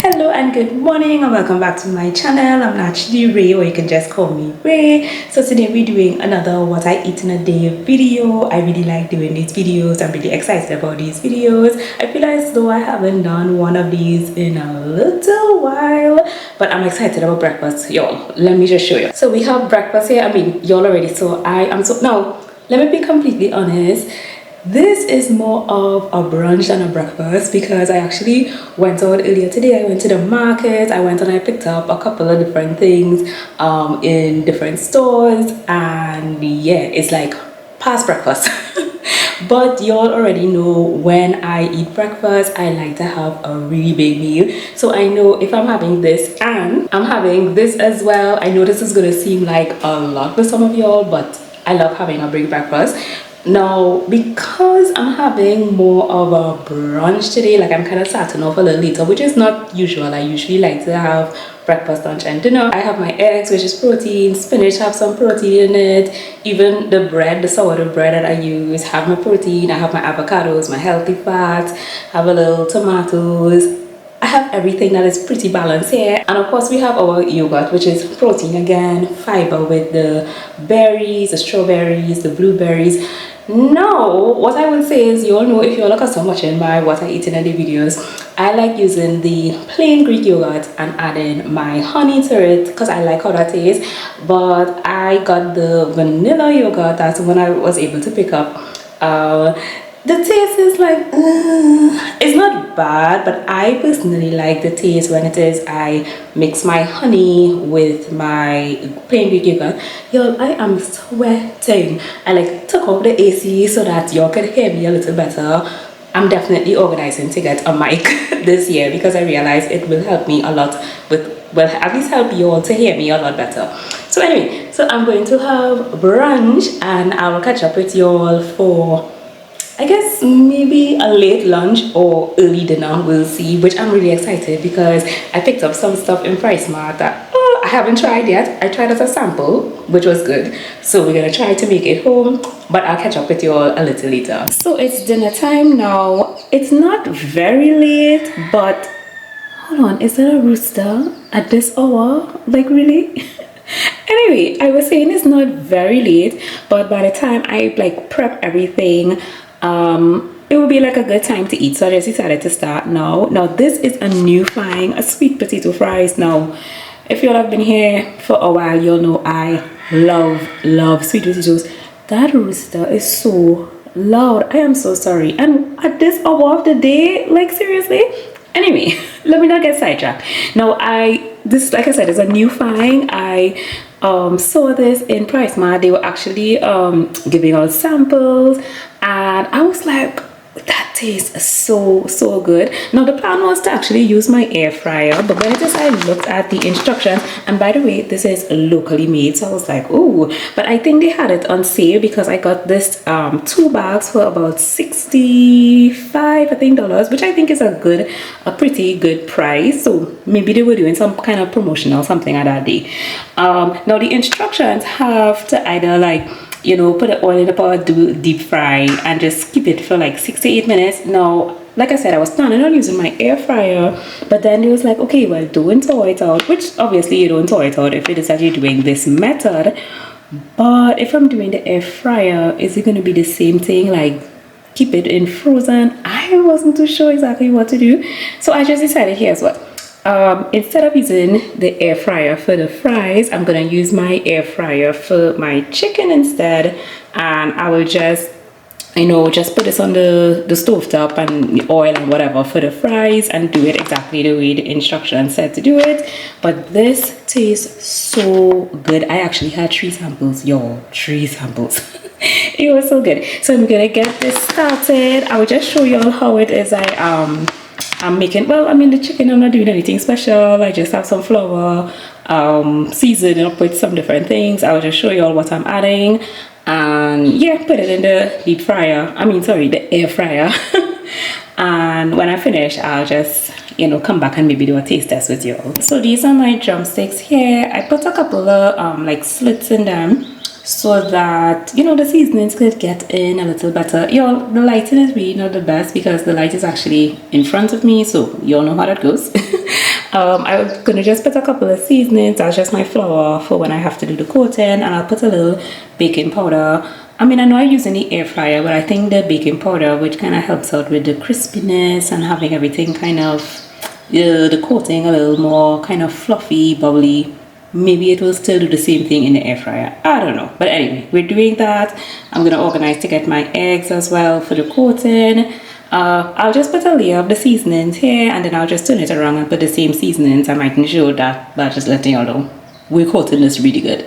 Hello and good morning and welcome back to my channel. I'm actually Ray, or you can just call me Ray. So today we're doing another what I eat in a day video. I really like doing these videos. I'm really excited about these videos. I feel as though I haven't done one of these in a little while, but I'm excited about breakfast, y'all. Let me just show you. So we have breakfast here. I mean, y'all already saw. Now let me be completely honest. This is more of a brunch than a breakfast because I actually went out earlier today. I went to the market. I went and I picked up a couple of different things in different stores, and yeah, it's like past breakfast. But y'all already know when I eat breakfast, I like to have a really big meal. So I know if I'm having this and I'm having this as well, I know this is gonna seem like a lot for some of y'all, but I love having a big breakfast. Now, because I'm having more of a brunch today, like I'm kind of starting off a little later, which is not usual. I usually like to have breakfast, lunch and dinner. I have my eggs, which is protein. Spinach have some protein in it. Even the bread, the sourdough bread that I use, have my protein. I have my avocados, my healthy fats, have a little tomatoes. I have everything that is pretty balanced here. And of course we have our yogurt, which is protein again, fiber with the berries, the strawberries, the blueberries. Now, what I will say is, you all know, if you're like so much in my what I eat in a day videos, I like using the plain Greek yogurt and adding my honey to it because I like how that tastes. But I got the vanilla yogurt. That's when I was able to pick up. The taste is like, it's not bad, but I personally like the taste when it is I mix my honey with my plain Greek yogurt. Y'all, I am sweating. I like took off the AC so that y'all can hear me a little better. I'm definitely organizing to get a mic this year because I realize it will help me a lot with, well, at least help you all to hear me a lot better. So anyway, so I'm going to have brunch and I will catch up with y'all for, I guess, maybe a late lunch or early dinner, we'll see, which I'm really excited because I picked up some stuff in PriceMart that I haven't tried yet. I tried as a sample, which was good. So we're gonna try to make it home, but I'll catch up with you all a little later. So it's dinner time now. It's not very late, but hold on, is there a rooster at this hour? Like, really? Anyway, I was saying it's not very late, but by the time I like prep everything, it would be like a good time to eat. So I just decided to start now. Now this is a new find, a sweet potato fries. Now if you all have been here for a while, you'll know I love sweet potatoes. That rooster is so loud. I am so sorry. And at this hour of the day, like seriously. Anyway, let me not get sidetracked. Now this, like I said, is a new find. I saw this in PriceMart. They were actually giving out samples, and I was like, that tastes so good. Now the plan was to actually use my air fryer, but when I looked at the instructions, and by the way, this is locally made, so I was like, oh, but I think they had it on sale because I got this 2 bags for about $65, I think, dollars, which I think is a pretty good price. So maybe they were doing some kind of promotion or something on that day. Now the instructions have to either, like, you know, put the oil in the pot, do deep fry, and just keep it for like 6 to 8 minutes. Now, like I said, I was planning on using my air fryer, but then it was like, okay, well, don't thaw it out, which obviously you don't thaw it out if it is actually doing this method. But if I'm doing the air fryer, is it going to be the same thing, like keep it in frozen? I I wasn't too sure exactly what to do. So I just decided, here's what. Instead of using the air fryer for the fries, I'm gonna use my air fryer for my chicken instead, and I will just, you know, just put this on the stove top and oil and whatever for the fries and do it exactly the way the instructions said to do it. But this tastes so good. I actually had 3 samples, y'all, 3 samples. It was so good. So I'm gonna get this started. I will just show you all how it is I'm making. Well, I mean, the chicken, I'm not doing anything special. I just have some flour, season up with some different things. I'll just show you all what I'm adding, and yeah, put it in the deep fryer. I mean, sorry, the air fryer. And when I finish, I'll just, you know, come back and maybe do a taste test with you all. So these are my drumsticks here. I put a couple of like slits in them so that, you know, the seasonings could get in a little better. Y'all, the lighting is really not the best because the light is actually in front of me, so y'all know how that goes. I'm gonna just put a couple of seasonings. That's just my flour for when I have to do the coating, and I'll put a little baking powder. I mean, I know I'm using the air fryer, but I think the baking powder, which kind of helps out with the crispiness and having everything kind of, the coating a little more kind of fluffy, bubbly. Maybe it will still do the same thing in the air fryer. I don't know. But anyway, we're doing that. I'm going to organize to get my eggs as well for the coating. I'll just put a layer of the seasonings here, and then I'll just turn it around and put the same seasonings. I might show that, but just letting y'all know. We're coating this really good.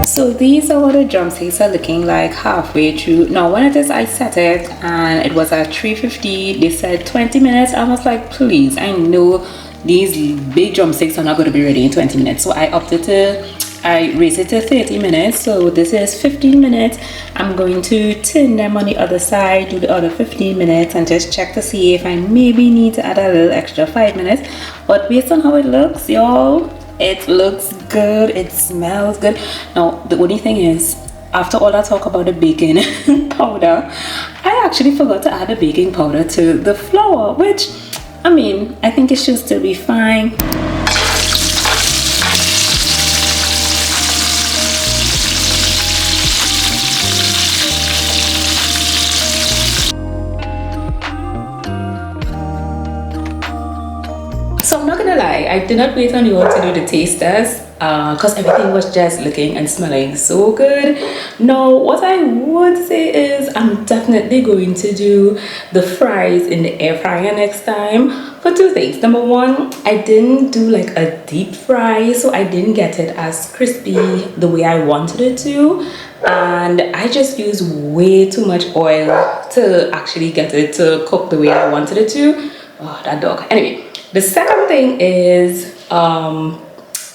So these are what the drumsticks are looking like halfway through. Now when it is, I set it and it was at 350. They said 20 minutes. I was like, please, I know these big drumsticks are not going to be ready in 20 minutes. So I raised it to 30 minutes. So this is 15 minutes. I'm going to turn them on the other side, do the other 15 minutes and just check to see if I maybe need to add a little extra 5 minutes. But based on how it looks, y'all, it looks good, it smells good. Now the only thing is, after all that talk about the baking powder, I actually forgot to add the baking powder to the flour, which, I mean, I think it should still be fine. lie, I did not wait on you all to do the taste test because everything was just looking and smelling so good. Now, what I would say is I'm definitely going to do the fries in the air fryer next time for two things. Number one, I didn't do like a deep fry, so I didn't get it as crispy the way I wanted it to, and I just used way too much oil to actually get it to cook the way I wanted it to. Oh, that dog. Anyway, the second thing is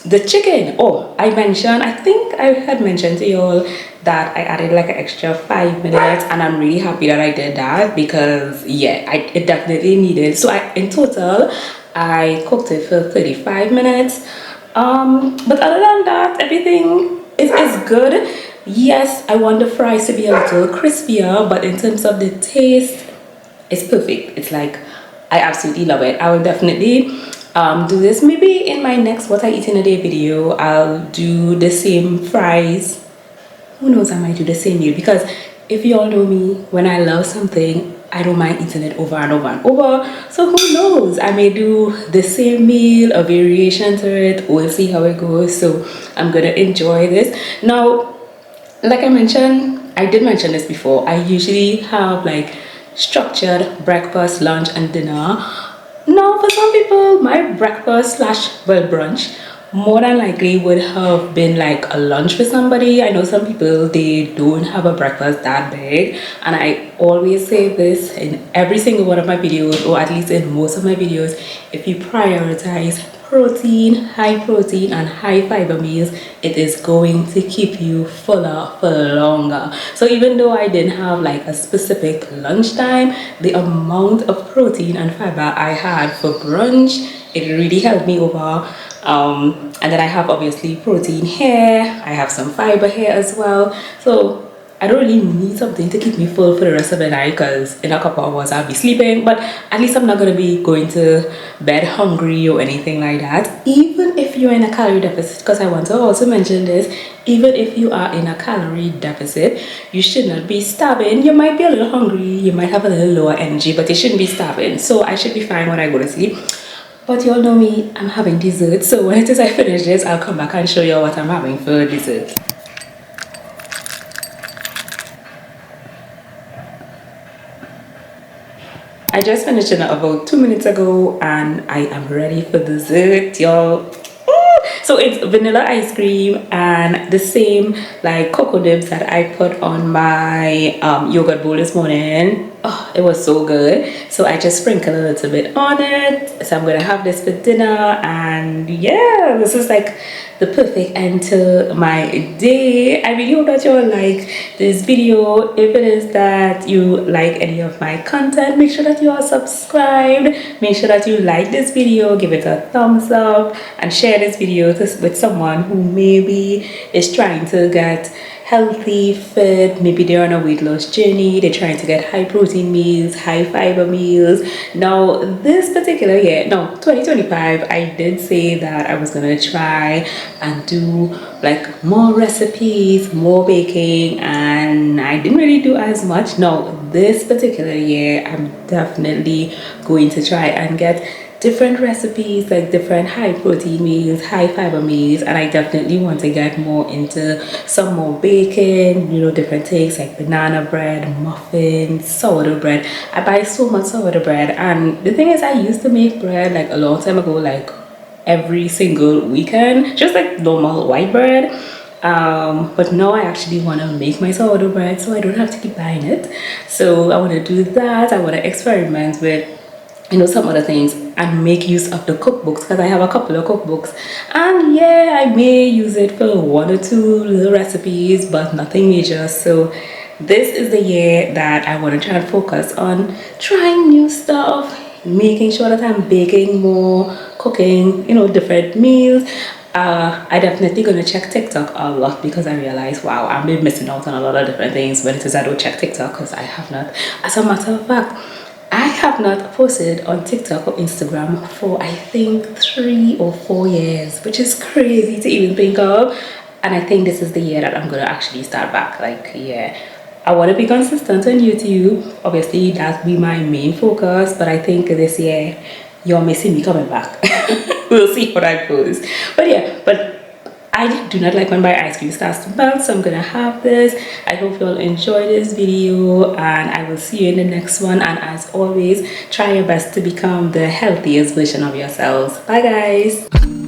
the chicken. Oh, I think I had mentioned to you all that I added like an extra 5 minutes, and I'm really happy that I did that because yeah, it definitely needed. So in total I cooked it for 35 minutes. But other than that, everything is good. Yes, I want the fries to be a little crispier, but in terms of the taste, it's perfect. It's like I absolutely love it. I will definitely do this maybe in my next what I eat in a day video. I'll do the same fries. Who knows, I might do the same meal, because if you all know me, when I love something, I don't mind eating it over and over and over. So who knows, I may do the same meal, a variation to it. We'll see how it goes. So I'm gonna enjoy this. Now, like I mentioned, I did mention this before, I usually have like structured breakfast, lunch and dinner. Now for some people, my breakfast slash well brunch more than likely would have been like a lunch for somebody. I know some people, they don't have a breakfast that big, and I always say this in every single one of my videos, or at least in most of my videos: if you prioritize protein, high protein and high fiber meals, it is going to keep you fuller for longer. So even though I didn't have like a specific lunchtime, the amount of protein and fiber I had for brunch, it really helped me over. And then I have obviously protein here, I have some fiber here as well, so I don't really need something to keep me full for the rest of the night, because in a couple of hours I'll be sleeping, but at least I'm not going to be going to bed hungry or anything like that. Even if you're in a calorie deficit, because I want to also mention this, even if you are in a calorie deficit, you should not be starving. You might be a little hungry, you might have a little lower energy, but you shouldn't be starving. So I should be fine when I go to sleep. But you all know me, I'm having dessert, so when it is I finish this, I'll come back and show you what I'm having for dessert. I just finished it about 2 minutes ago, and I am ready for dessert, y'all. So it's vanilla ice cream and the same like cocoa nibs that I put on my yogurt bowl this morning. Oh, it was so good. So I just sprinkled a little bit on it. So I'm gonna have this for dinner, and yeah, this is like the perfect end to my day. I really hope that you all like this video. If it is that you like any of my content, make sure that you are subscribed. Make sure that you like this video, give it a thumbs up, and share this video with someone who maybe is trying to get healthy, fit. Maybe they're on a weight loss journey, they're trying to get high protein meals, high fiber meals. Now this particular year, no, 2025, I did say that I was gonna try and do like more recipes, more baking, and I didn't really do as much. No, this particular year I'm definitely going to try and get different recipes, like different high protein meals, high fiber meals, and I definitely want to get more into some more baking, you know, different things like banana bread, muffins, sourdough bread. I buy so much sourdough bread, and the thing is, I used to make bread like a long time ago, like every single weekend, just like normal white bread. But now I actually want to make my sourdough bread, so I don't have to keep buying it. So I want to do that. I want to experiment with, you know, some other things and make use of the cookbooks, because I have a couple of cookbooks, and yeah, I may use it for one or two little recipes, but nothing major. So this is the year that I want to try and focus on trying new stuff, making sure that I'm baking more, cooking, you know, different meals. I definitely gonna check TikTok a lot, because I realize, wow, I've been missing out on a lot of different things when it is I don't check TikTok, because I have not. As a matter of fact, I have not posted on TikTok or Instagram for I think 3 or 4 years, which is crazy to even think of. And I think this is the year that I'm gonna actually start back. Like, yeah, I want to be consistent on YouTube. Obviously, that'll be my main focus, but I think this year you're missing me coming back. we'll see how that goes. But yeah, but I do not like when my ice cream starts to melt, so I'm gonna have this. I hope you all enjoy this video, and I will see you in the next one. And as always, try your best to become the healthiest version of yourselves. Bye guys.